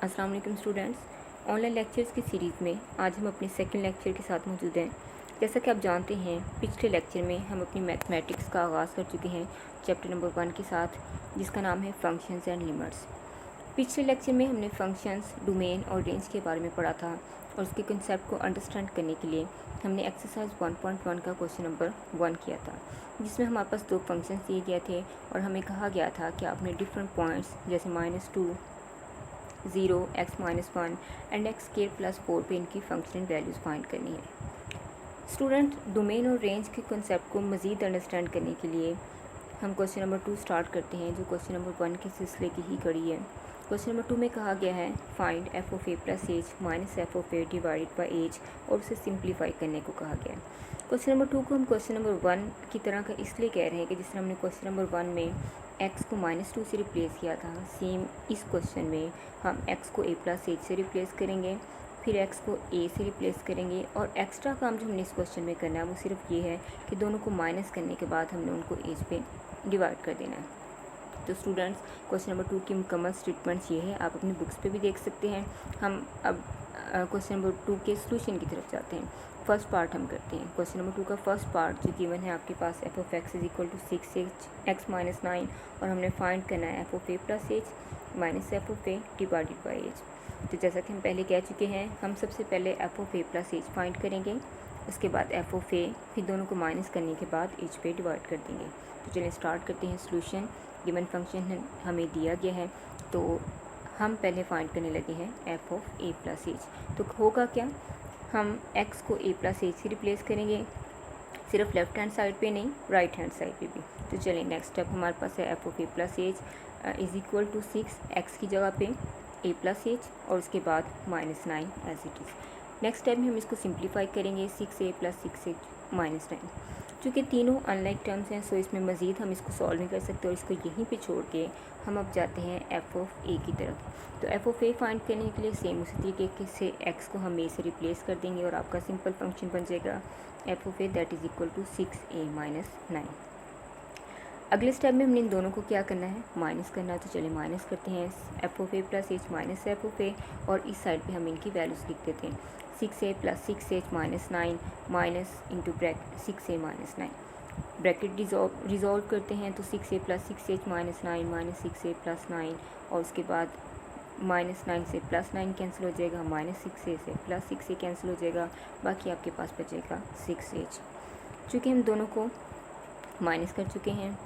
अस्सलाम वालेकुम students. Online lectures की सीरीज़ में आज हम अपने सेकंड लेक्चर के साथ मौजूद हैं। जैसा कि आप जानते हैं, पिछले लेक्चर में हम अपनी मैथमेटिक्स का आगाज़ कर चुके हैं चैप्टर नंबर 1 के साथ, जिसका नाम है फंक्शंस एंड लिमिट्स। पिछले लेक्चर में हमने फंक्शंस, डोमेन और रेंज के बारे में पढ़ा था और उसके कंसेप्ट को अंडरस्टैंड करने के लिए हमने एक्सरसाइज 1.1 का क्वेश्चन नंबर 1 किया था, जिसमें हमारे पास 2 फंक्शंस दिए गए थे और हमें कहा गया था कि आपने डिफरेंट पॉइंट्स जैसे -2, 0, x-1 एंड x² + 4 पे इनकी फंक्शनल वैल्यूज़ फाइंड करनी है। स्टूडेंट, डोमेन और रेंज के कंसेप्ट को मज़ीद अंडरस्टैंड करने के लिए हम क्वेश्चन नंबर 2 स्टार्ट करते हैं, जो क्वेश्चन नंबर 1 के सिलसिले की ही कड़ी है। क्वेश्चन नंबर 2 में कहा गया है find f(a) + h - f(a) divided by h, और उसे सिंप्लीफाई करने को कहा गया है। क्वेश्चन नंबर 2 को हम क्वेश्चन नंबर 1 की तरह का इसलिए कह रहे हैं कि जिस तरह हमने क्वेश्चन नंबर 1 में x को -2 से रिप्लेस किया था, सेम इस क्वेश्चन में हम x को a + h से रिप्लेस करेंगे, फिर x को a से रिप्लेस करेंगे, और एक्स्ट्रा काम जो हमने इस क्वेश्चन में करना है वो सिर्फ ये है कि दोनों को माइनस करने के बाद हमने उनको एज पे डिवाइड कर देना है। तो स्टूडेंट्स, क्वेश्चन नंबर 2 की मुकम्मल स्टेटमेंट्स ये है, आप अपनी बुक्स पे भी देख सकते हैं। हम अब क्वेश्चन नंबर 2 के सोल्यूशन की तरफ जाते हैं। फर्स्ट पार्ट हम करते हैं। क्वेश्चन नंबर 2 का फर्स्ट पार्ट जो गिवन है आपके पास f(x) = 6x - 9, और हमने फाइंड करना है f(a) + h - f(a) divided by h। तो जैसा कि हम पहले कह चुके हैं, हम सबसे पहले f(a) + h फाइंड करेंगे, उसके बाद f(a), फिर दोनों को माइनस करने के बाद h पे डिवाइड कर देंगे। तो चलिए स्टार्ट करते हैं सोल्यूशन। गिवन फंक्शन हमें दिया गया है, तो हम पहले फाइंड करने लगे हैं f(a) + h। तो होगा क्या, हम x को a + h से रिप्लेस करेंगे, सिर्फ लेफ्ट हैंड साइड पे नहीं, राइट हैंड साइड पे भी। तो चलिए नेक्स्ट स्टेप हमारे पास है f(a + h) = 6, x की जगह पे a + h और उसके बाद -9 as it is. Next step में हम इसको सिंप्लीफाई करेंगे, 6a + 6h - 9। चूँकि तीनों अनलाइक टर्म्स हैं, सो इसमें मज़ीद हम इसको सॉल्व नहीं कर सकते, और इसको यहीं पे छोड़ के हम अब जाते हैं f(a) की तरफ। तो f(a) फाइंड करने के लिए सेम उसी तरीके से x को हम a से रिप्लेस कर देंगे और आपका सिंपल फंक्शन बन जाएगा f(a) = 6a - 9। अगले स्टेप में हमने इन दोनों को क्या करना है, माइनस करना है। तो चलिए माइनस करते हैं, f(a + h - f(a), और इस साइड पे हम इनकी वैल्यूज़ लिख देते हैं, 6a + 6h - 9 minus into bracket 6a - 9, bracket resolve करते हैं। तो 6a + 6h - 9 - 6a + 9, और उसके बाद -9 से +9 कैंसिल हो जाएगा, -6a से +6a कैंसिल हो जाएगा, बाकी आपके पास बचेगा 6h। चूँकि हम दोनों को माइनस कर चुके हैं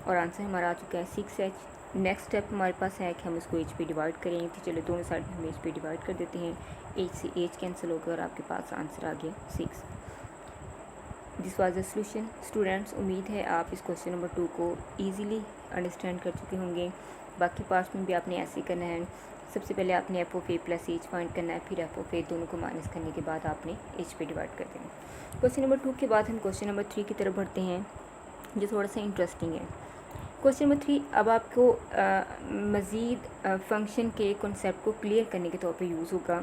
और आंसर हमारा आ चुका है 6h। नेक्स्ट स्टेप हमारे पास है कि हम इसको h पे डिवाइड करेंगे। तो चलो दोनों साइड में हम h पे डिवाइड कर देते हैं, h से h कैंसिल होकर और आपके पास आंसर आ गया 6। This was the solution. Students, उम्मीद है आप इस क्वेश्चन नंबर 2 को ईजिली अंडरस्टैंड कर चुके होंगे। बाकी पार्ट्स में भी आपने ऐसे ही करना है। सबसे पहले आपने f(a + h फाइंड करना है, फिर f(a) दोनों को माइनस करने के बाद आपने h पे डिवाइड कर देना है। क्वेश्चन नंबर 2 के बाद हम क्वेश्चन नंबर 3 की तरफ बढ़ते हैं, जो थोड़ा सा इंटरेस्टिंग है। क्वेश्चन नंबर 3 अब आपको मज़ीद फंक्शन के कॉन्सेप्ट को क्लियर करने के तौर पे यूज़ होगा,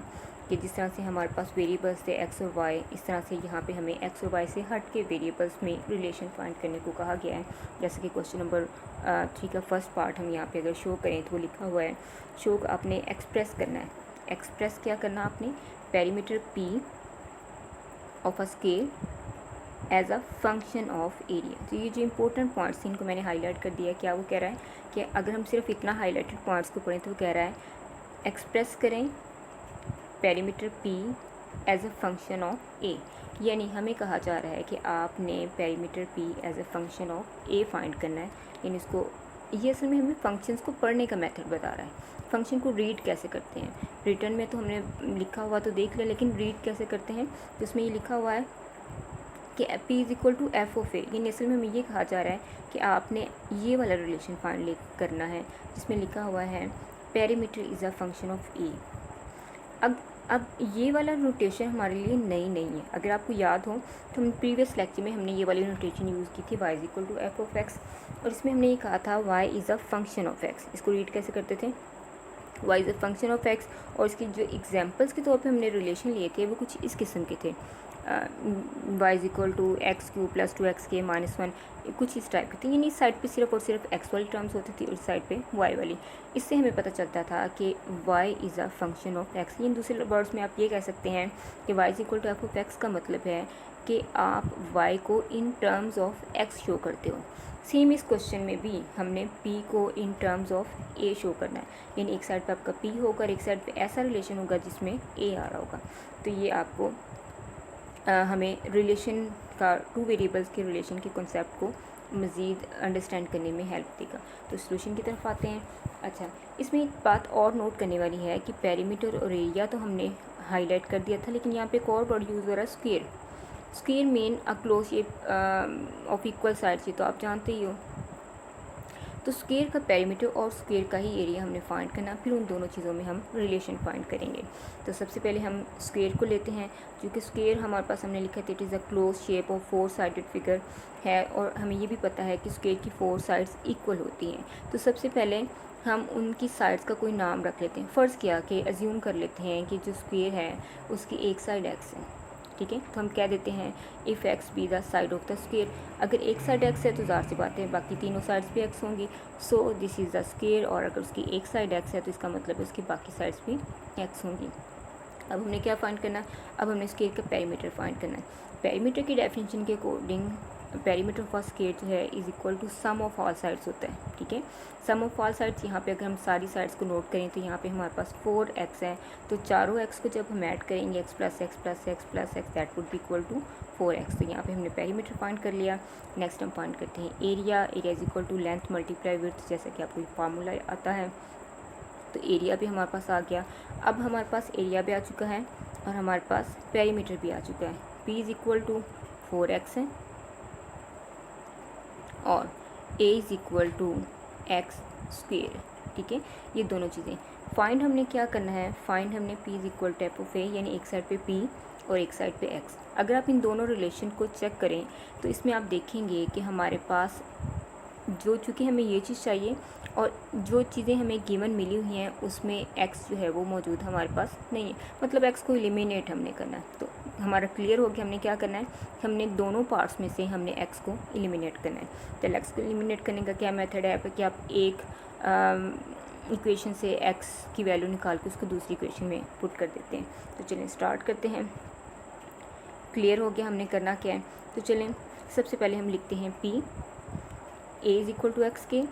कि जिस तरह से हमारे पास वेरिएबल्स थे x और y, इस तरह से यहाँ पे हमें x और y से हट के वेरिएबल्स में रिलेशन फाइंड करने को कहा गया है। जैसे कि क्वेश्चन नंबर 3 का फर्स्ट पार्ट हम यहाँ पे अगर शो करें तो वो लिखा हुआ है, शो आपने एक्सप्रेस करना है। एक्सप्रेस क्या करना आपने, perimeter p of a scale as a function of area. तो ये जो इंपॉर्टेंट पॉइंट्स इनको मैंने हाईलाइट कर दिया। क्या वो कह रहा है कि अगर हम सिर्फ इतना हाईलाइटेड पॉइंट्स को पढ़ें तो वो कह रहा है एक्सप्रेस करें perimeter p as a function of a, यानी हमें कहा जा रहा है कि आपने perimeter p as a function of a find करना है। यानी इसको, ये असल में हमें फंक्शंस को पढ़ने का मेथड बता रहा है। फंक्शन को रीड कैसे करते हैं, रिटर्न में तो हमने लिखा हुआ तो देख लिया, लेकिन रीड कैसे करते हैं, तो इसमें ये लिखा हुआ है कि p = f(a), यानी असल में हमें ये कहा जा रहा है कि आपने ये वाला रिलेशन फाइंड करना है, जिसमें लिखा हुआ है perimeter is a function of a। अब ये वाला नोटेशन हमारे लिए नई नहीं है। अगर आपको याद हो तो हम प्रीवियस लेक्चर में हमने ये वाली नोटेशन यूज़ की थी, y = f(x), और इसमें हमने ये कहा था y is a function of x। इसको रीड कैसे करते थे, y is a function of x, और इसकी जो एग्जांपल्स के तौर पे हमने रिलेशन लिए थे वो कुछ इस किस्म के थे। y is equal to x q plus 2xk minus 1, कुछ इस टाइप की थी। यानी इस साइड पे सिर्फ और सिर्फ x वाली टर्म्स होती थी और इस साइड पे y वाली। इससे हमें पता चलता था कि y is a function of x। इन दूसरे वर्ड्स में आप ये कह सकते हैं कि y is equal to f of x का मतलब है कि आप y को in terms of x show करते हो। सेम इस क्वेश्चन में भी हमने p को in terms of a show करना है, यानी एक साइड पे आपका p होगा और एक साइड पे ऐसा रिलेशन होगा जिसमें a आ रहा होगा। तो ये आपको हमें रिलेशन का, टू वेरिएबल्स के रिलेशन के कॉन्सेप्ट को मज़ीद अंडरस्टैंड करने में हेल्प देगा। तो सोल्यूशन की तरफ आते हैं। अच्छा, इसमें एक बात और नोट करने वाली है कि पेरीमीटर और एरिया तो हमने हाईलाइट कर दिया था, लेकिन यहाँ पे एक और वर्ड यूज़ हो रहा है square. Square mean a close shape of equal sides, ये तो आप जानते ही हो। तो स्क्वायर का पेरीमीटर और स्क्वायर का ही एरिया हमने फाइंड करना, फिर उन दोनों चीज़ों में हम रिलेशन फाइंड करेंगे। तो सबसे पहले हम स्क्वायर को लेते हैं, क्योंकि स्क्वायर हमारे पास हमने लिखा था it is a close shape of 4 sided figure है, और हमें ये भी पता है कि स्क्वायर की 4 साइड्स इक्वल होती हैं। तो सबसे पहले हम उनकी साइड्स का कोई नाम रख लेते हैं। फ़र्ज़ किया कि अज्यूम कर लेते हैं कि जो स्क्वायर है उसकी एक साइड एक्स है, ठीक है। तो हम कह देते हैं if x be the side of the square. अगर एक साइड एक्स है तो ज़ाहिर सी बात है बाकी तीनों साइड्स भी एक्स होंगी, सो दिस इज़ द स्क्वायर। और अगर उसकी एक साइड एक्स है तो इसका मतलब उसकी बाकी साइड्स भी एक्स होंगी। अब हमने क्या फाइंड करना है? अब हमने स्क्वायर का पेरीमीटर फाइंड करना है। पेरीमीटर की डेफिनेशन के अकॉर्डिंग पेरीमीटर ऑफ स्क्वायर जो है is equal to sum of all sides होता है, ठीक है। सम ऑफ ऑल साइड्स, यहाँ पे अगर हम सारी साइड्स को नोट करें तो यहाँ पे हमारे पास 4x है, तो चारों x को जब हम ऐड करेंगे x plus x plus x plus x, that would be equal to 4x। तो यहाँ पे हमने पेरीमीटर फाइंड कर लिया। नेक्स्ट हम फाइंड करते हैं area. Area is equal to length multiply width, जैसा कि आपको फार्मूला आता है। तो एरिया भी हमारे पास आ गया। अब हमारे पास एरिया भी आ चुका है और हमारे पास पेरीमीटर भी आ चुका है। p is equal to 4x है और a is equal to x square, ठीक है। ये दोनों चीज़ें फाइंड हमने क्या करना है, फाइंड हमने p is equal to f of a, यानी एक साइड पे p और एक साइड पे x। अगर आप इन दोनों रिलेशन को चेक करें तो इसमें आप देखेंगे कि हमारे पास चूँकि हमें ये चीज़ चाहिए और जो चीज़ें हमें गिवन मिली हुई हैं उसमें x जो है वो मौजूद हमारे पास नहीं है, मतलब x को एलिमिनेट हमने करना है। तो हमारा क्लियर हो गया हमने क्या करना है, हमने दोनों पार्ट्स में से हमने x को एलिमिनेट करना है। तो x को एलिमिनेट करने का क्या मेथड है कि आप एक इक्वेशन से x की वैल्यू निकाल के उसको दूसरी इक्वेशन में पुट कर देते हैं। तो चलें स्टार्ट करते हैं। क्लियर हो गया हमने करना क्या है। तो चलें सबसे पहले हम लिखते हैं p a is equal to x के,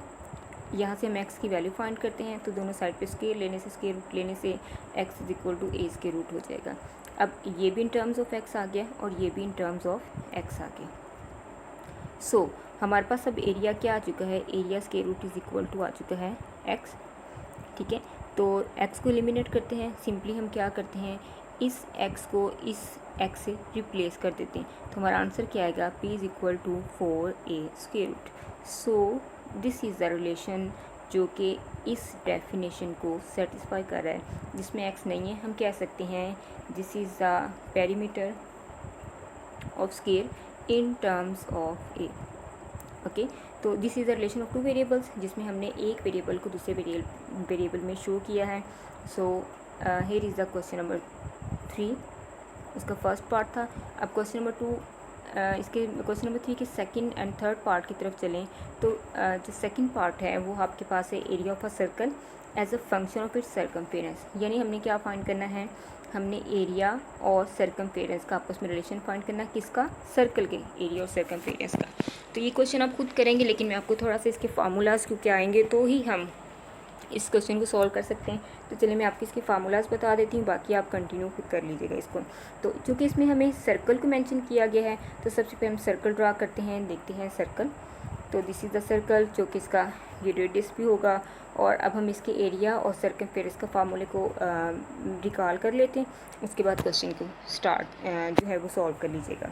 यहाँ से हम x की वैल्यू फाइंड करते हैं। तो दोनों साइड पे स्क्वायर लेने से, स्क्वायर रूट लेने से x is equal to a square root हो जाएगा। अब ये भी इन टर्म्स ऑफ x आ गया और ये भी इन टर्म्स ऑफ x आ गया। सो हमारे पास अब एरिया क्या आ चुका है, area square root is equal to आ चुका है x, ठीक है। तो x को एलिमिनेट करते हैं। सिंपली हम क्या करते हैं, इस x को इस x से रिप्लेस कर देते हैं। तो हमारा आंसर क्या आएगा, p is equal to 4a square root. So this is the relation जो कि इस डेफिनेशन को सेटिस्फाई कर रहा है, जिसमें x नहीं है। हम कह सकते हैं this is the perimeter of square in terms of a, okay. तो this is the relation of two variables, जिसमें हमने एक वेरिएबल को दूसरे वेरिएबल में शो किया है। So here is the question number 3, इसका फर्स्ट पार्ट था। अब क्वेश्चन नंबर 2, इसके क्वेश्चन नंबर 3 के सेकंड एंड थर्ड पार्ट की तरफ चलें तो जो सेकंड पार्ट है वो आपके पास है area of a circle as a function of its circumference. यानी हमने क्या फाइंड करना है, हमने एरिया और सर्कमफेरेंस का आपस में रिलेशन फाइंड करना है। किसका, सर्कल के एरिया और सर्कमफेरेंस का। तो ये क्वेश्चन आप खुद करेंगे, लेकिन मैं आपको थोड़ा सा इसके फार्मूलाज क्योंकि आएंगे तो ही हम इस क्वेश्चन को सॉल्व कर सकते हैं। तो चलिए मैं आपको इसके फार्मूलाज बता देती हूँ, बाकी आप कंटिन्यू खुद कर लीजिएगा इसको। तो चूँकि इसमें हमें सर्कल को मेंशन किया गया है तो सबसे पहले हम सर्कल ड्रा करते हैं, देखते हैं सर्कल। तो दिस इज़ द सर्कल, जो कि इसका ये रेडियस भी होगा। और अब हम इसके एरिया और सर्कमफेरेंस का फार्मूले को रिकॉल कर लेते हैं। उसके बाद क्वेश्चन को स्टार्ट जो है वो सॉल्व कर लीजिएगा।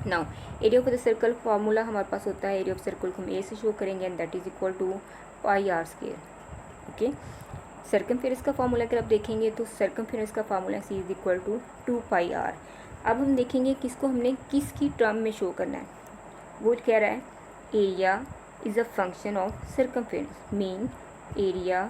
Now area of the circle formula हमारे पास होता है, एरिया ऑफ सर्कल को हम ए से शो करेंगे and that is equal to pi r square, okay. Circumference का फार्मूला अगर आप देखेंगे तो सर्कमफेरेंस का formula C is equal to 2 pi r. अब हम देखेंगे किसको हमने किसकी टर्म में शो करना है। वो कह रहा है area is a function of circumference, mean area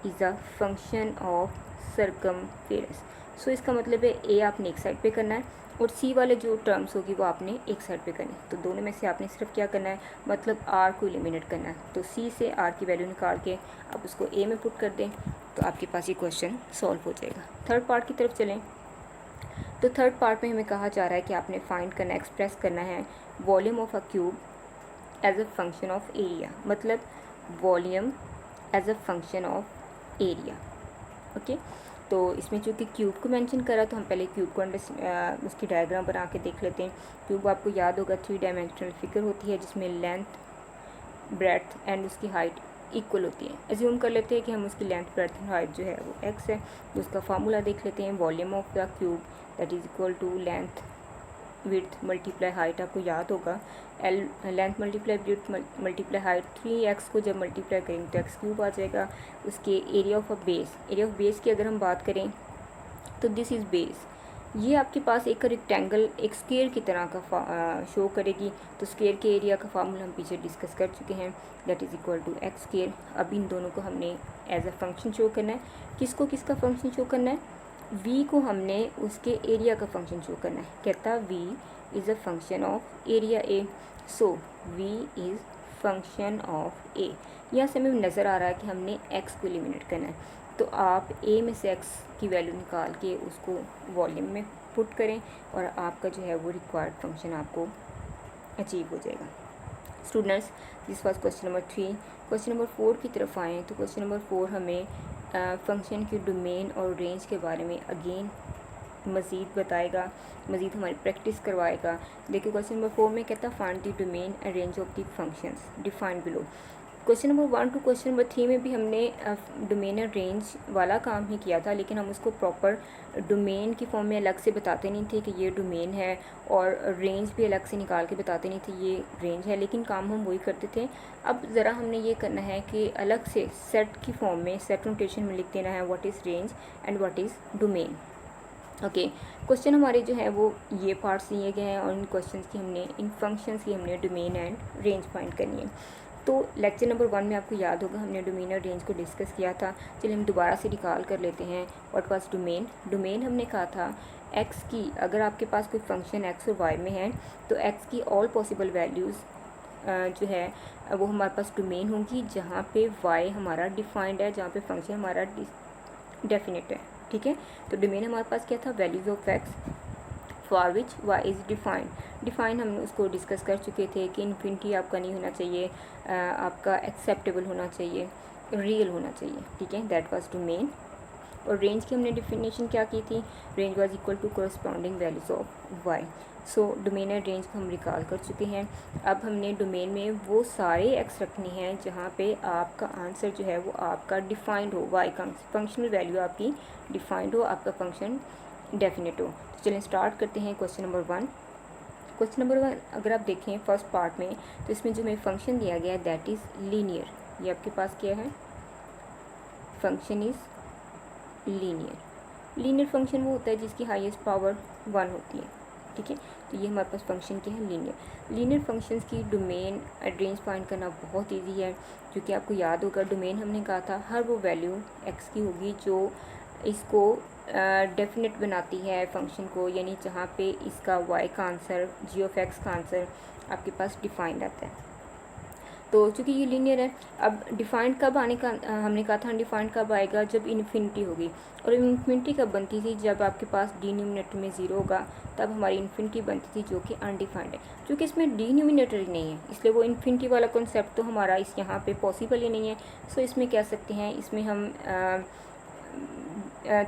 is a function of circumference. So इसका मतलब है ए आपने एक साइड पे करना है और सी वाले जो टर्म्स होगी वो आपने एक साइड पे करनी है। तो दोनों में से आपने सिर्फ क्या करना है, मतलब आर को एलिमिनेट करना है। तो सी से आर की वैल्यू निकाल के आप उसको ए में पुट कर दें तो आपके पास ये क्वेश्चन सॉल्व हो जाएगा। थर्ड पार्ट की तरफ चलें। तो थर्ड पार्ट में हमें कहा जा रहा है कि आपने फाइंड करना, एक्सप्रेस करना है volume of a cube as a function of area, मतलब volume as a function of area. Okay, तो इसमें चूँकि क्यूब को मेंशन करा तो हम पहले क्यूब को उसकी डायग्राम बना के देख लेते हैं। क्यूब आपको याद होगा 3 डायमेंशनल फिगर होती है जिसमें लेंथ, ब्रेड्थ एंड उसकी हाइट इक्वल होती है। एज्यूम कर लेते हैं कि हम उसकी लेंथ, ब्रेड्थ एंड हाइट जो है वो x है। तो उसका फार्मूला देख लेते हैं, volume of the cube that is equal to length width multiply height. आपको याद होगा L length multiply width multiply height, 3x को जब मल्टीप्लाई करेंगे तो x क्यूब आ जाएगा। उसके area of a base, area of base की अगर हम बात करें तो दिस इज़ बेस। ये आपके पास एक रेक्टेंगल एक स्क्वायर की तरह का शो करेगी। तो स्क्वायर के एरिया का फार्मूला हम पीछे डिस्कस कर चुके हैं, that is equal to x square. अब इन दोनों को हमने एज अ फंक्शन शो करना है। किसको किसका फंक्शन शो करना है, v को हमने उसके एरिया का फंक्शन शो करना है। कहता v is a function of area A, so v is function of A. यहाँ से हमें नज़र आ रहा है कि हमने x को एलिमिनेट करना है। तो आप a में से x की वैल्यू निकाल के उसको वॉल्यूम में पुट करें और आपका जो है वो रिक्वायर्ड फंक्शन आपको अचीव हो जाएगा। Students, this was question number 3। Question number 4 की तरफ आएँ तो क्वेश्चन नंबर 4 हमें फंक्शन की डोमेन और रेंज के बारे में अगेन मज़ीद बताएगा, मज़ीद हमारी प्रैक्टिस करवाएगा। देखिए क्वेश्चन नंबर 4 में कहता है find the domain and range of the functions defined below. Question number 1 to question number 3 में भी हमने डोमेन एंड रेंज वाला काम ही किया था, लेकिन हम उसको प्रॉपर डोमेन की फॉर्म में अलग से बताते नहीं थे कि ये डोमेन है, और रेंज भी अलग से निकाल के बताते नहीं थे ये रेंज है, लेकिन काम हम वही करते थे। अब ज़रा हमने ये करना है कि अलग से सेट की फॉर्म में, सेट नोटेशन में लिख देना है what is range and what is domain. Okay, question हमारे जो है वो ये पार्ट्स लिए गए हैं और इन क्वेश्चंस की हमने, इन फंक्शंस की हमने डोमेन एंड रेंज फाइंड करनी है। तो लेक्चर नंबर 1 में आपको याद होगा हमने डोमेन और रेंज को डिस्कस किया था। चलिए हम दोबारा से रिकॉल कर लेते हैं। व्हाट वाज डोमेन, डोमेन हमने कहा था x की, अगर आपके पास कोई फंक्शन x और y में है तो x की ऑल पॉसिबल वैल्यूज़ जो है वो हमारे पास डोमेन होंगी, जहाँ पे y हमारा डिफाइंड है, जहाँ पे फंक्शन हमारा डेफिनेट है। ठीक है, तो डोमेन हमारे पास क्या था, values of x for which y is define हमने उसको डिस्कस कर चुके थे कि इन्फिनिटी आपका नहीं होना चाहिए, आपका एक्सेप्टेबल होना चाहिए, रियल होना चाहिए। ठीक है, दैट वाज डोमेन। और रेंज की हमने डिफिनेशन क्या की थी, range was equal to corresponding values of y। So domain and range को हम रिकॉल कर चुके हैं। अब हमने डोमेन में वो सारे एक्स रखने हैं जहाँ पे आपका आंसर जो है वो आपका डिफाइंड हो, y का फंक्शनल वैल्यू आपकी डिफाइंड हो, आपका फंक्शन डेफिनेट हो। तो चलें स्टार्ट करते हैं क्वेश्चन नंबर 1। क्वेश्चन नंबर 1 अगर आप देखें फर्स्ट पार्ट में तो इसमें जो हमें फंक्शन दिया गया है दैट इज़ लीनियर। ये आपके पास क्या है, function is linear. Linear function वो होता है जिसकी हाईएस्ट पावर 1 होती है। ठीक है, तो ये हमारे पास फंक्शन क्या है, लीनियर। लीनियर फंक्शंस की डोमेन एंड रेंज फाइंड करना बहुत इजी है, क्योंकि आपको याद होगा डोमेन हमने कहा था हर वो वैल्यू x की होगी जो इसको डेफिनेट बनाती है फंक्शन को, यानी जहाँ पे इसका y का आंसर, g ऑफ x का आंसर आपके पास डिफाइंड आता है। तो चूँकि ये लीनियर है, अब डिफाइंड कब आने का हमने कहा था, डिफाइंड कब आएगा, जब इन्फिनिटी होगी। और इन्फिनिटी कब बनती थी, जब आपके पास डिनोमिनेटर में ज़ीरो होगा, तब हमारी इन्फिनिटी बनती थी जो कि अनडिफाइंड है। क्योंकि इसमें डिनोमिनेटर ही नहीं है, इसलिए वो इन्फिनिटी वाला कॉन्सेप्ट तो हमारा इस यहाँ पे पॉसिबल ही नहीं है। सो इसमें कह सकते हैं, इसमें हम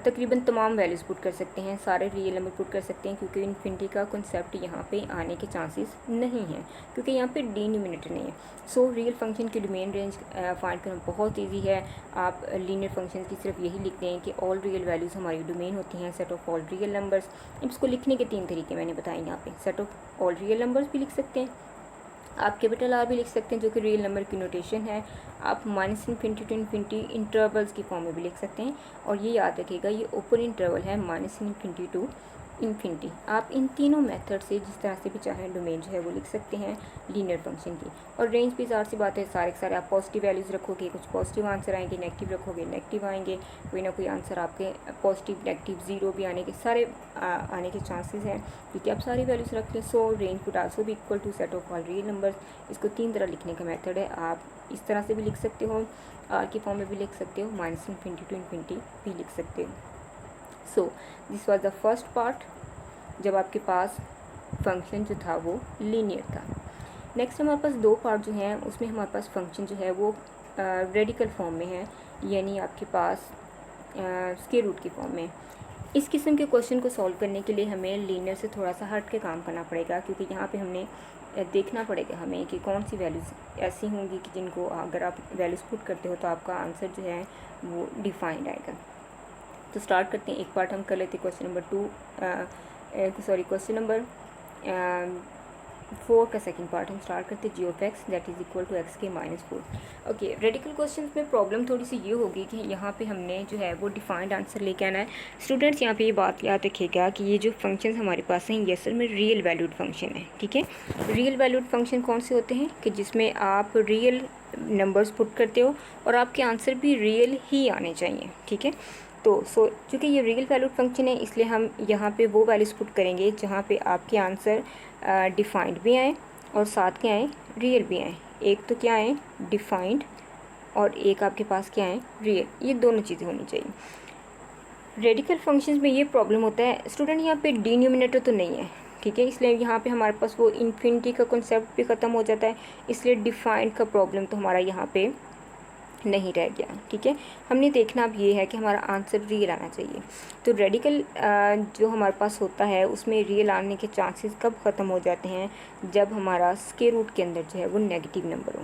तकरीबन तमाम वैल्यूज़ पुट कर सकते हैं, सारे रियल नंबर पुट कर सकते हैं, क्योंकि इन्फिनिटी का कॉन्सेप्ट यहाँ पे आने के चांसेस नहीं हैं, क्योंकि यहाँ पे डिनोमिनेटर नहीं है। सो रियल फंक्शन की डोमेन रेंज फाइंड करना बहुत इजी है। आप लीनियर फंक्शन की सिर्फ यही लिखते हैं कि ऑल रियल वैल्यूज़ हमारी डोमेन होती हैं, set of all real numbers. इसको लिखने के 3 तरीके मैंने बताए यहाँ पे, set of all real numbers भी लिख सकते हैं, आप कैपिटल आर भी लिख सकते हैं जो कि रियल नंबर की नोटेशन है, आप minus infinity to infinity intervals की फॉर्म में भी लिख सकते हैं। और ये याद रखिएगा ये ओपन इंटरवल है, माइनस इन्फिनिटी टू इन्फिनिटी। आप इन तीनों मेथड से जिस तरह से भी चाहें डोमेन जो है वो लिख सकते हैं लीनियर फंक्शन की। और रेंज भी ज़ाहिर सी बात है, सारे के सारे आप पॉजिटिव वैल्यूज़ रखोगे, कुछ पॉजिटिव आंसर आएंगे, नेगेटिव रखोगे नेगेटिव आएंगे, कोई ना कोई आंसर आपके पॉजिटिव नेगेटिव ज़ीरो भी आने के सारे आने के चांसेस हैं, क्योंकि आप सारी वैल्यूज़ रख लें। सो रेंज कुड आल्सो भी equal to set of all real numbers. इसको 3 तरह लिखने का मेथड है। आप इस तरह से भी लिख सकते हो, आर के फॉर्म में भी लिख सकते हो, माइनस इन्फिनिटी टू इन्फिनिटी भी लिख सकते हो। So this was the first part, जब आपके पास फंक्शन जो था वो लीनियर था। नेक्स्ट हमारे पास 2 पार्ट जो हैं, उसमें हमारे पास फंक्शन जो है वो रेडिकल फॉर्म में है, यानी आपके पास स्क्वायर रूट की फॉर्म में। इस किस्म के क्वेश्चन को सॉल्व करने के लिए हमें लीनियर से थोड़ा सा हट के काम करना पड़ेगा, क्योंकि यहाँ पे हमने देखना पड़ेगा हमें कि कौन सी वैल्यूज़ ऐसी होंगी कि जिनको अगर आप वैल्यूज़ पुट करते हो तो आपका आंसर जो है वो डिफाइंड आएगा। तो स्टार्ट करते हैं, एक पार्ट हम कर लेते हैं क्वेश्चन नंबर 4 का सेकंड पार्ट हम स्टार्ट करते हैं, G of X that is equal to x के -4। ओके, रेडिकल क्वेश्चन में प्रॉब्लम थोड़ी सी ये होगी कि यहाँ पे हमने जो है वो डिफाइंड आंसर लेके आना है। स्टूडेंट्स यहाँ पे ये बात याद रखिएगा कि ये जो फंक्शन हमारे पास हैं ये असल में रियल वैल्यूड फंक्शन है, ठीक है। रियल वैल्यूड फंक्शन कौन से होते हैं कि जिसमें आप रियल नंबर्स पुट करते हो और आपके आंसर भी रियल ही आने चाहिए, ठीक है। तो चूँकि ये रियल वैल्यूड फंक्शन है, इसलिए हम यहाँ पे वो वैल्यूज़ पुट करेंगे जहाँ पे आपके आंसर डिफाइंड भी आए और साथ क्या आए, रियल भी आए। एक तो क्या आए, डिफाइंड, और एक आपके पास क्या है, रियल। ये दोनों चीज़ें होनी चाहिए। रेडिकल फंक्शंस में ये प्रॉब्लम होता है स्टूडेंट, यहाँ पे डिनोमिनेटर तो नहीं है, ठीक है, इसलिए यहाँ पे हमारे पास वो इन्फिनिटी का कॉन्सेप्ट भी ख़त्म हो जाता है, इसलिए डिफाइंड का प्रॉब्लम तो हमारा यहाँ पे नहीं रह गया, ठीक है। हमने देखना अब ये है कि हमारा आंसर रियल आना चाहिए। तो रेडिकल जो हमारे पास होता है उसमें रियल आने के चांसेस कब ख़त्म हो जाते हैं, जब हमारा स्क्वायर रूट के अंदर जो है वो नेगेटिव नंबर हो।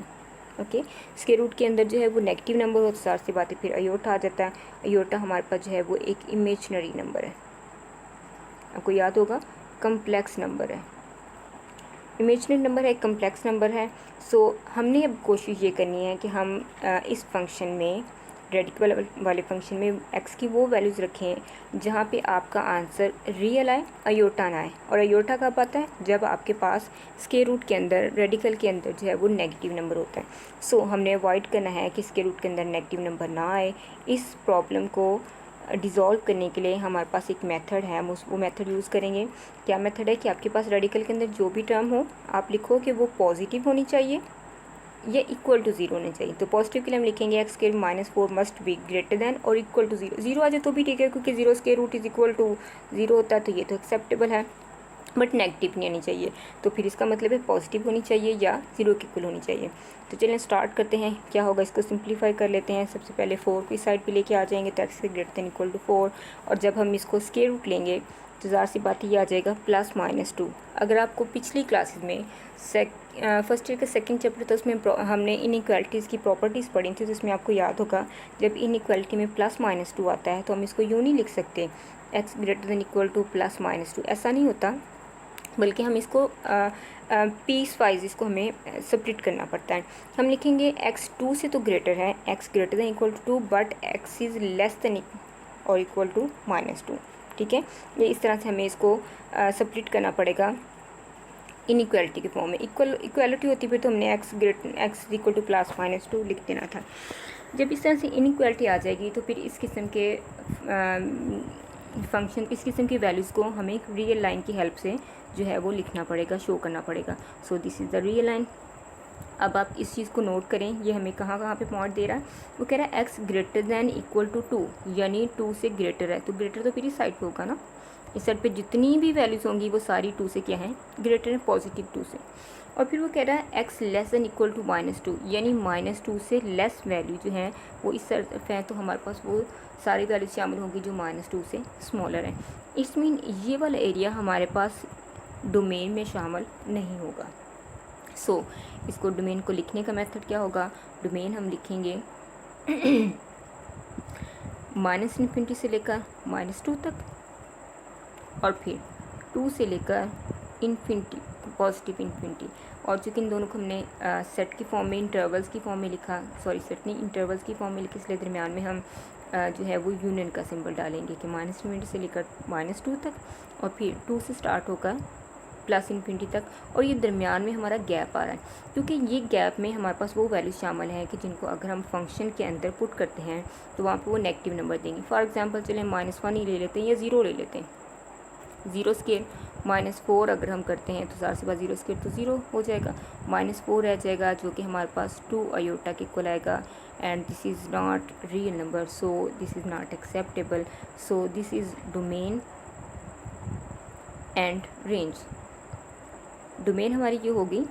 ओके, स्क्वायर रूट के अंदर जो है वो नेगेटिव नंबर हो तो सारी सी बातें, फिर अयोटा आ जाता है। अयोटा हमारे पास जो है वो एक इमेजिनरी नंबर है, आपको याद होगा, कम्प्लेक्स नंबर है। इमेजिनरी नंबर है, कम्प्लेक्स नंबर है। सो हमने अब कोशिश ये करनी है कि हम इस फंक्शन में, रेडिकल वाले फंक्शन में एक्स की वो वैल्यूज़ रखें जहाँ पे आपका आंसर रियल आए, अयोटा ना आए। और अयोटा कब आता है, जब आपके पास स्क्वायर रूट के अंदर, रेडिकल के अंदर जो है वो नेगेटिव नंबर होता है। सो हमने अवॉइड करना है कि स्क्वायर रूट के अंदर नेगेटिव नंबर ना आए। इस प्रॉब्लम को डिज़ोल्व करने के लिए हमारे पास एक मेथड है, हम वो मेथड यूज़ करेंगे। क्या मेथड है कि आपके पास रेडिकल के अंदर जो भी टर्म हो आप लिखो कि वो पॉजिटिव होनी चाहिए या इक्वल टू 0 होनी चाहिए। तो पॉजिटिव के लिए हम लिखेंगे x square -4 must be greater than और इक्वल टू 0। 0 आ जाए तो भी ठीक है, क्योंकि 0 square root is equal to 0 होता है, तो ये तो एक्सेप्टेबल है, बट नेगेटिव नहीं आनी चाहिए। तो फिर इसका मतलब है पॉजिटिव होनी चाहिए या 0 के इक्वल होनी चाहिए। तो चलिए स्टार्ट करते हैं, क्या होगा इसको सिंप्लीफाई कर लेते हैं। सबसे पहले 4 की साइड पे लेके आ जाएंगे तो x greater than equal to 4, और जब हम इसको स्क्वायर रूट लेंगे तो ज़ाहिर सी बात ये आ जाएगा +-2। अगर आपको पिछली क्लासेस में फर्स्ट ईयर का सेकंड चैप्टर था, उसमें हमने इनइक्वालिटीज़ की प्रॉपर्टीज़ पढ़ी थी, तो इसमें आपको याद होगा जब इनइक्वालिटी में +-2 आता है तो हम इसको यूँ नहीं लिख सकते x greater than equal to +-2, ऐसा नहीं होता, बल्कि हम इसको पीस वाइज इसको हमें सेपरेट करना पड़ता है। हम लिखेंगे एक्स 2 से तो ग्रेटर है, x greater than equal to 2, but x is less than और इक्वल टू -2, ठीक है। ये इस तरह से हमें इसको सेपरेट करना पड़ेगा इनइक्वालिटी के फॉर्म में। इक्वालिटी होती फिर तो हमने एक्स इक्वल टू +-2 लिख देना था। जब इस तरह से इनइक्वालिटी आ जाएगी तो फिर इस किस्म के फंक्शन, इस किस्म की वैल्यूज़ को हमें एक रियल लाइन की हेल्प से जो है वो लिखना पड़ेगा, शो करना पड़ेगा। सो this is the real line. अब आप इस चीज़ को नोट करें, ये हमें कहाँ कहाँ पे पॉइंट दे रहा है, वो कह रहा है x greater than equal to 2, यानी 2 से ग्रेटर है, तो ग्रेटर तो फिर इस साइड पे होगा ना, इस साइड पे जितनी भी वैल्यूज़ होंगी वो सारी 2 से क्या है, ग्रेटर है, पॉजिटिव 2 से। और फिर वो कह रहा है x less than equal to -2, यानी -2 से लेस वैल्यू जो है वो इस तरफ है, तो हमारे पास वो सारी वैल्यू शामिल होंगी जो -2 से स्मॉलर है। इसमें ये वाला एरिया हमारे पास डोमेन में शामिल नहीं होगा। सो इसको डोमेन को लिखने का मेथड क्या होगा, डोमेन हम लिखेंगे -∞ से लेकर -2 तक, और फिर 2 से लेकर इन्फिनिटी, पॉजिटिव इन्फिनिटी। और चूँकि इन दोनों को हमने सेट की फॉर्म में, इंटरवल्स की फॉर्म में लिखा, सॉरी सेट नहीं, इंटरवल्स की फॉर्म में लिखी, इसलिए दरमियान में हम जो है वो यूनियन का सिंबल डालेंगे कि -∞ से लेकर -2 तक, और फिर 2 से स्टार्ट होकर +∞ तक, और ये दरमियान में हमारा गैप आ रहा है, क्योंकि ये गैप में हमारे पास वो वैल्यू शामिल है कि जिनको अगर हम फंक्शन के अंदर पुट करते हैं तो वहाँ पे वो नेगेटिव नंबर देंगे। फॉर एग्जांपल चलें -1 ही ले लेते हैं या 0 ले लेते हैं। 0 स्केयर -4 अगर हम करते हैं तो 4 से बाद 0 स्केयर तो 0 हो जाएगा, -4 रह जाएगा जो कि हमारे पास 2 आयोटा के इक्वल आएगा, and this is not real number, so this is not acceptable, so this is domain and range. Domain हमारी ये होगी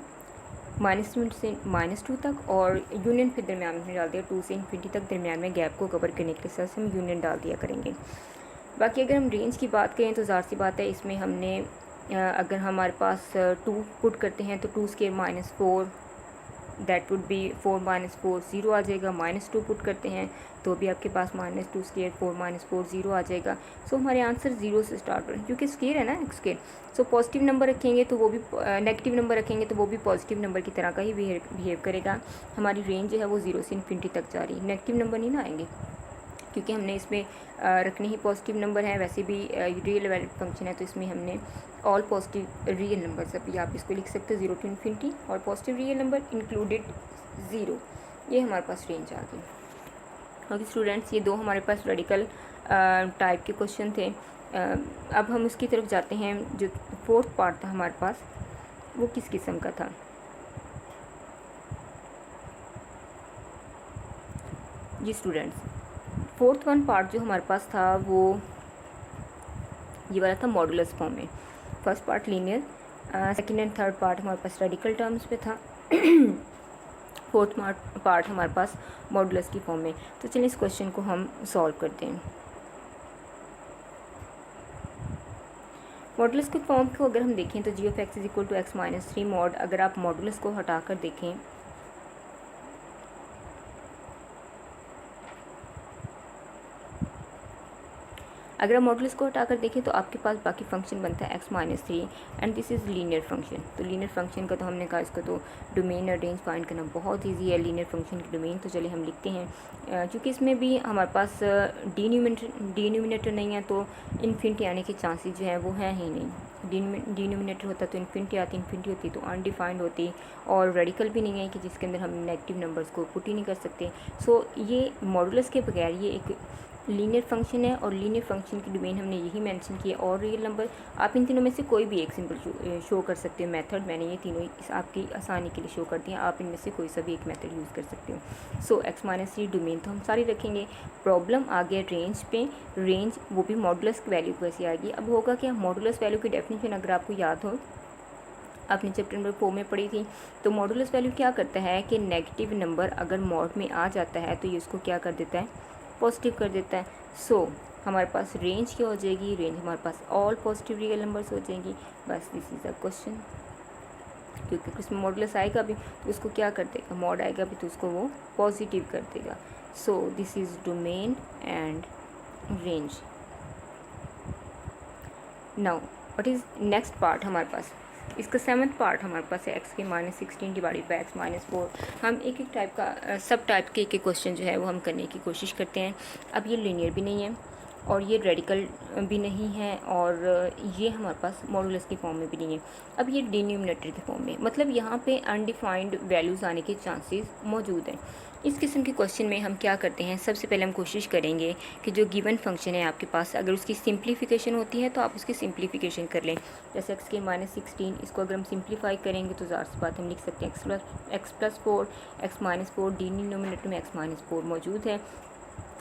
-∞ से -2 तक, और यूनियन फिर दरमियान में डाल दिया 2 से ∞ तक, दरमियान में गैप को कवर करने के लिए हम यूनियन डाल दिया करेंगे। बाकी अगर हम रेंज की बात करें तो ज़ाहिर सी बात है, इसमें हमने अगर हमारे पास 2 पुट करते हैं तो 2 स्केयर -4 दैट वुड बी 4 -4 0 आ जाएगा। -2 पुट करते हैं तो भी आपके पास -2 स्केयर 4 -4 0 आ जाएगा। सो हमारे आंसर 0 से स्टार्ट हो रहे हैं, क्योंकि स्केयर है ना स्केयर। सो पॉजिटिव नंबर रखेंगे तो वो भी नेगेटिव नंबर रखेंगे तो वो भी पॉजिटिव नंबर की तरह का ही बिहेव करेगा। हमारी रेंज जो है वो 0 से ∞ तक जा रही है, नेगेटिव नंबर नहीं ना आएंगे, क्योंकि हमने इसमें रखने ही पॉजिटिव नंबर है। वैसे भी रियल वैल्यूड फंक्शन है तो इसमें हमने ऑल पॉजिटिव रियल नंबर, अभी आप इसको लिख सकते हो 0 to ∞, और पॉजिटिव रियल नंबर इंक्लूडेड 0। ये हमारे पास रेंज आ गई। ओके स्टूडेंट्स, ये 2 हमारे पास रेडिकल टाइप के क्वेश्चन थे। अब हम उसकी तरफ जाते हैं। जो 4th पार्ट था हमारे पास वो किस किस्म का था? जी स्टूडेंट्स, 4th पार्ट जो हमारे पास था वो ये वाला था मॉडुलस फॉर्म में। First part linear, second and third part हमारे पास रेडिकल टर्म्स पे था। 4th पार्ट हमारे पास मॉडुलस की फॉर्म में। तो चलिए इस क्वेश्चन को हम सॉल्व करते हैं। मॉडुलस के फॉर्म को अगर हम देखें तो g(x) = x - 3 मॉड, अगर आप मॉडुलस को हटाकर देखें अगर आप मॉडुलस को हटाकर देखें तो आपके पास बाकी फंक्शन बनता है x - 3, and this is linear function. तो लीनियर फंक्शन का तो हमने कहा इसको तो डोमेन और रेंज फाइंड करना बहुत इजी है। लीनियर फंक्शन की डोमेन तो चलिए हम लिखते हैं, क्योंकि इसमें भी हमारे पास डिनोमिनेटर नहीं है तो इन्फिनिटी आने के चांसेस जो है वो हैं ही नहीं। डिनोमिनेटर होता तो इन्फिनिटी आती, इन्फिनिटी होती तो अनडिफाइंड होती, और रेडिकल भी नहीं है कि जिसके अंदर हम नेगेटिव नंबर्स को पुट ही नहीं कर सकते। सो ये मॉडुलस के बगैर ये एक लीनियर फंक्शन है, और लीनियर फंक्शन की डोमेन हमने यही मेंशन की है। और रियल नंबर आप इन तीनों में से कोई भी एक सिंपल शो कर सकते हो मेथड। मैंने ये तीनों इस आपकी आसानी के लिए शो कर दिया, आप इनमें से कोई सा भी एक मेथड यूज़ कर सकते हो। सो x - 3 डोमेन तो हम सारी रखेंगे। प्रॉब्लम आ गया रेंज पे, रेंज वो भी मॉडुलस की वैल्यू कैसे आएगी। अब होगा क्या, मॉडुलस वैल्यू की डेफिनेशन अगर आपको याद हो, आपने चैप्टर नंबर 4 में पढ़ी थी, तो मॉडुलस वैल्यू क्या करता है कि नेगेटिव नंबर अगर मॉड में आ जाता है तो ये उसको क्या कर देता है, पॉजिटिव कर देता है। सो हमारे पास रेंज क्या हो जाएगी, रेंज हमारे पास ऑल पॉजिटिव रियल नंबर्स हो जाएंगी। बस दिस इज़ अ क्वेश्चन, क्योंकि उसमें मॉडुलस आएगा भी तो उसको क्या कर देगा, मॉड आएगा भी तो उसको वो पॉजिटिव कर देगा। सो this is domain and range. Now what is next part हमारे पास, इसका 7th पार्ट हमारे पास है x के -16 डिवाइडेड बाई x - 4। हम एक एक टाइप का सब टाइप के एक क्वेश्चन जो है वो हम करने की कोशिश करते हैं। अब ये लीनियर भी नहीं है और ये रेडिकल भी नहीं है, और ये हमारे पास मॉडुलस की फॉर्म में भी नहीं है। अब ये डिनोमिनेटर की फॉर्म में, मतलब यहाँ पे अनडिफाइंड वैल्यूज़ आने के चांसेस मौजूद हैं। इस किस्म के क्वेश्चन में हम क्या करते हैं, सबसे पहले हम कोशिश करेंगे कि जो गिवन फंक्शन है आपके पास, अगर उसकी सिंप्लीफिकेशन होती है तो आप उसकी सिंप्लीफिकेशन कर लें। जैसे x के -16, इसको अगर हम सिंप्लीफाई करेंगे तो ज़ाहिर सी बात हम लिख सकते हैं x + 4, x - 4, डिनोमिनेटर में x - 4 मौजूद है।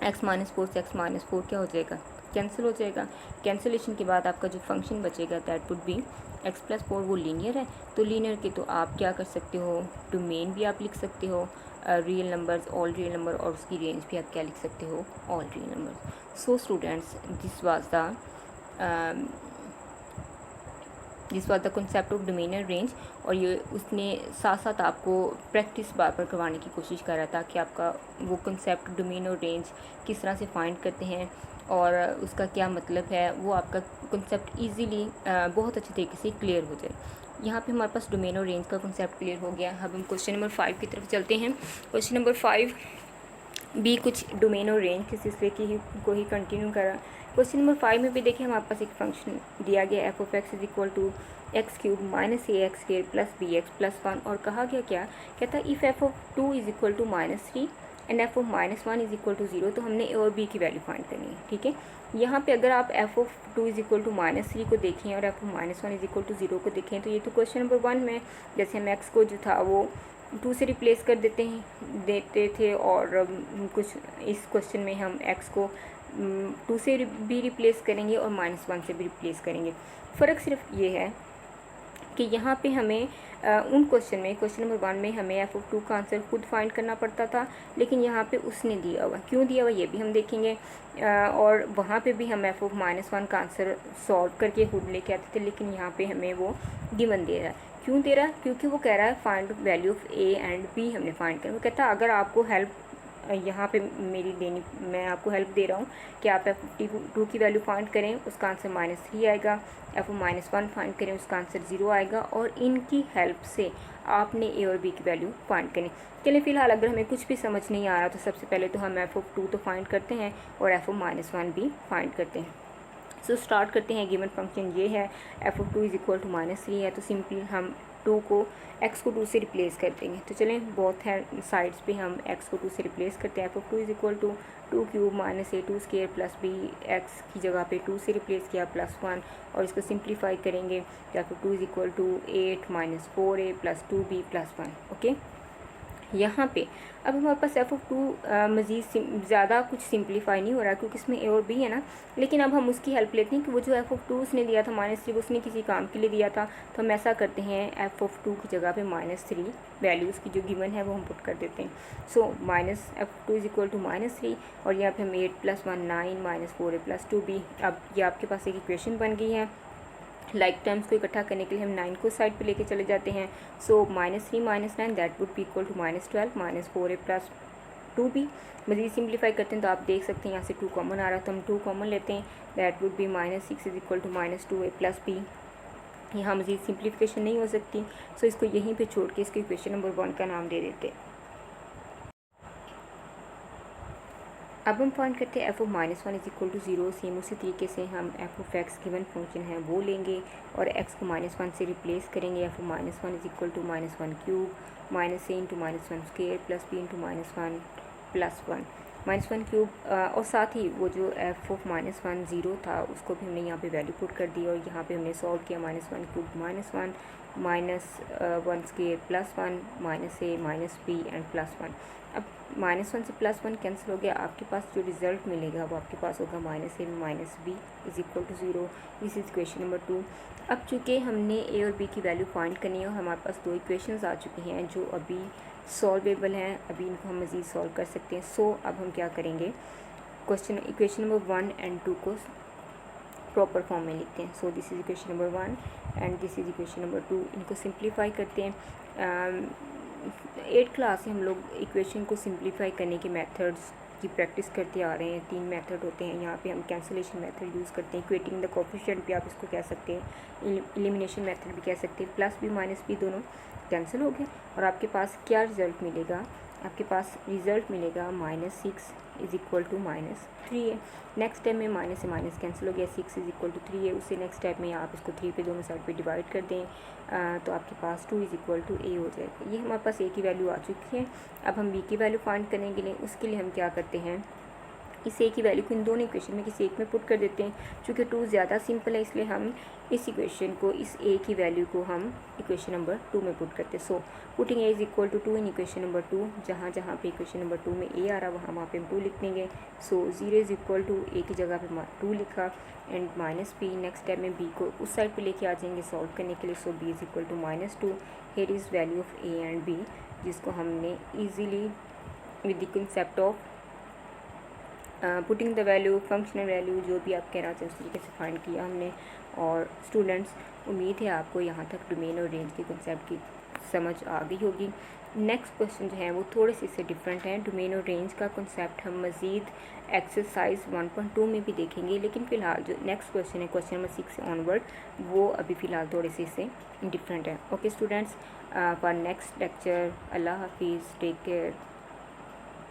x - 4 से x - 4 क्या हो जाएगा, कैंसिल हो जाएगा। कैंसिलेशन के बाद आपका जो फंक्शन बचेगा दैट वुड बी x + 4, वो लीनियर है। तो लीनियर के तो आप क्या कर सकते हो, डोमेन भी आप लिख सकते हो real numbers, all real number, और उसकी रेंज भी आप क्या लिख सकते हो, all real numbers. So students, this was the concept of domain and range. और ये उसने साथ साथ आपको प्रैक्टिस बार बार करवाने की कोशिश कर रहा था कि आपका वो कॉन्सेप्ट डोमेन और रेंज किस तरह से फाइंड करते हैं और उसका क्या मतलब है, वो आपका कॉन्सेप्ट इजीली बहुत अच्छे तरीके से क्लियर हो जाए। यहाँ पे हमारे पास डोमेन और रेंज का कॉन्सेप्ट क्लियर हो गया। अब हम क्वेश्चन नंबर 5 की तरफ चलते हैं। क्वेश्चन नंबर 5 बी कुछ डोमेन और रेंज के सिलसिले को ही कंटिन्यू करा। क्वेश्चन नंबर 5 में भी देखिए हमारे पास एक फंक्शन दिया गया f of x is equal to x cube minus a x square plus b x plus 1 और कहा गया क्या कहता है if f of 2 is equal to -3 and f of -1 is equal to 0। तो हमने ए और बी की वैल्यू फाइंड करनी है। ठीक है, यहाँ पे अगर आप f of 2 is equal to -3 को देखें और f of -1 is equal to 0 को देखें तो ये तो क्वेश्चन नंबर 1 में जैसे हम एक्स को जो था वो 2 से रिप्लेस कर देते थे और कुछ इस क्वेश्चन में हम x को 2 से भी रिप्लेस करेंगे और -1 से भी रिप्लेस करेंगे। फ़र्क सिर्फ ये है कि यहाँ पे हमें उन क्वेश्चन में क्वेश्चन नंबर 1 में हमें एफ ऑफ 2 का आंसर खुद फाइंड करना पड़ता था, लेकिन यहाँ पे उसने दिया हुआ, क्यों दिया हुआ ये भी हम देखेंगे। और वहाँ पे भी हम एफ ऑफ -1 का आंसर सॉल्व करके खुद लेके आते थे, लेकिन यहाँ पे हमें वो गिवन दे रहा है। क्यों दे रहा है? क्योंकि वो कह रहा है find value of a and b हमने फाइंड करना। वो कहता है अगर आपको हेल्प यहाँ पे मेरी देनी, मैं आपको हेल्प दे रहा हूँ कि आप एफ 2 की वैल्यू फाइंड करें, उसका आंसर -3 आएगा। एफ 1 फाइंड करें, उसका आंसर 0 आएगा और इनकी हेल्प से आपने ए और बी की वैल्यू फाइंड करनी। चलिए फ़िलहाल अगर हमें कुछ भी समझ नहीं आ रहा तो सबसे पहले तो हम एफ 2 तो फाइंड करते हैं और एफ 1 भी फाइंड करते हैं। सो स्टार्ट करते हैं। गिवन फंक्शन ये है f of 2 is equal to -3 है, तो सिंपली हम 2 को x को 2 से रिप्लेस कर देंगे। तो चलें बोथ है साइड्स पे हम x को 2 से रिप्लेस करते हैं। F of 2 is equal to 2 cube minus a 2 square plus b x की जगह पे 2 से रिप्लेस किया +1 और इसको सिंप्लीफाई करेंगे तो f of 2 is equal to 8 minus 4a plus 2b plus 1। Okay, यहाँ पे अब हमारे पास एफ ऑफ 2 मज़ीद ज़्यादा कुछ सिंप्लीफाई नहीं हो रहा क्योंकि इसमें ए और बी है ना, लेकिन अब हम उसकी हेल्प लेते हैं कि वो जो एफ ऑफ 2 उसने दिया था -3 उसने किसी काम के लिए दिया था, तो हम ऐसा करते हैं एफ ऑफ 2 की जगह पे -3 वैल्यू उसकी जो गिवन है वो हम पुट कर देते हैं। So minus f 2 is equal to -3 और यहाँ पे हम 8 + 1 9 माइनस 4a प्लस 2b। अब ये आपके पास एक इक्वेशन बन गई है। लाइक टर्म्स को इकट्ठा करने के लिए हम 9 को साइड पे लेके चले जाते हैं। So -3 - 9 that would be equal to -12 minus 4a plus 2b। मज़ीद सिंप्लीफाई करते हैं तो आप देख सकते हैं यहाँ से 2 कॉमन आ रहा है तो हम 2 कॉमन लेते हैं। That would be -6 is equal to -2a plus b। यहाँ मज़ीद सिंप्लीफिकेशन नहीं हो सकती, सो इसको यहीं पे छोड़ के इसको इक्वेशन नंबर 1 का नाम दे देते हैं। अब हम फाइंड करते हैं f of -1 is equal to 0। Same उसी तरीके से हम f of x given function है वो लेंगे और एक्स को -1 से रिप्लेस करेंगे। F of -1 is equal to -1 cube minus a into -1 square plus b into -1 plus 1 -1 cube और साथ ही वो जो एफ ऑफ -1 0 था उसको भी हमने यहाँ पे वैल्यू पुट कर दी और यहाँ पे हमने सॉल्व किया -1 cube -1 -1 square plus 1 minus a minus b and plus 1। अब -1 से +1 कैंसिल हो गया, आपके पास जो रिज़ल्ट मिलेगा वो आपके पास होगा -a minus b is equal to 0। This is equation number 2। अब चूँकि हमने ए और बी की वैल्यू फाइंड करनी है और हमारे पास 2 इक्वेशंस आ चुकी हैं जो अभी सॉल्वेबल हैं, अभी इनको हम मज़ीद सॉल्व कर सकते हैं। सो अब हम क्या करेंगे, इक्वेशन नंबर 1 और 2 को प्रॉपर फॉर्म में लिखते हैं। So this is equation number 1 and this is equation number 2। इनको सिंप्लीफाई करते हैं। 8th क्लास से हम लोग इक्वेशन को सिंप्लीफाई करने के मेथड्स की प्रैक्टिस करते आ रहे हैं। 3 मेथड होते हैं यहाँ पे। हम कैंसिलेशन मेथड यूज़ करते हैं, इक्वेटिंग द कोफिशिएंट भी आप इसको कह सकते हैं, एलिमिनेशन मेथड भी कह सकते हैं। प्लस बी माइनस बी दोनों कैंसिल हो गए और आपके पास क्या रिज़ल्ट मिलेगा, आपके पास रिज़ल्ट मिलेगा -6 इज इक्वल टू -3 है। नेक्स्ट स्टेप में माइनस से माइनस कैंसिल हो गया, 6 इज इक्वल टू 3 है। उससे नेक्स्ट स्टेप में आप इसको 3 पे दोनों साइड पे डिवाइड कर दें तो आपके पास 2 इज इक्वल टू a हो जाएगा। ये हमारे पास a की वैल्यू आ चुकी है। अब हम b की वैल्यू फाइंड करने के लिए उसके लिए हम क्या करते हैं, इस a की वैल्यू को इन दोनों इक्वेशन में किसी एक में पुट कर देते हैं। चूँकि 2 ज़्यादा सिंपल है इसलिए हम इस इक्वेशन को, इस a की वैल्यू को हम इक्वेशन नंबर 2 में पुट करते हैं। So putting a is equal to 2 in equation number 2। जहाँ जहाँ पे इक्वेशन नंबर 2 में a आ रहा वहाँ पे हम 2 लिख देंगे। सो 0 इज इक्वल टू a की जगह पे 2 लिखा एंड -b। नेक्स्ट स्टेप में b को उस साइड पे लेके आ जाएंगे सॉल्व करने के लिए। So b is equal to -2। Here is value of a and b जिसको हमने easily with the concept of putting the value, functional value, जो भी आप कहना चाहें उस तरीके से फाइंड किया हमने। और स्टूडेंट्स उम्मीद है आपको यहाँ तक डोमेन और रेंज के कंसेप्ट की समझ आ गई होगी। नेक्स्ट क्वेश्चन जो है वो थोड़े से इससे डिफरेंट है। डोमेन और रेंज का कंसेप्ट हम मज़ीद एक्सरसाइज 1.2 में भी देखेंगे, लेकिन फ़िलहाल जो नेक्स्ट क्वेश्चन है क्वेश्चन नंबर 6 से ऑनवर्ड वो अभी फ़िलहाल थोड़े से इससे डिफरेंट है। Okay students, for next lecture, अल्लाह हाफिज़, टेक केयर।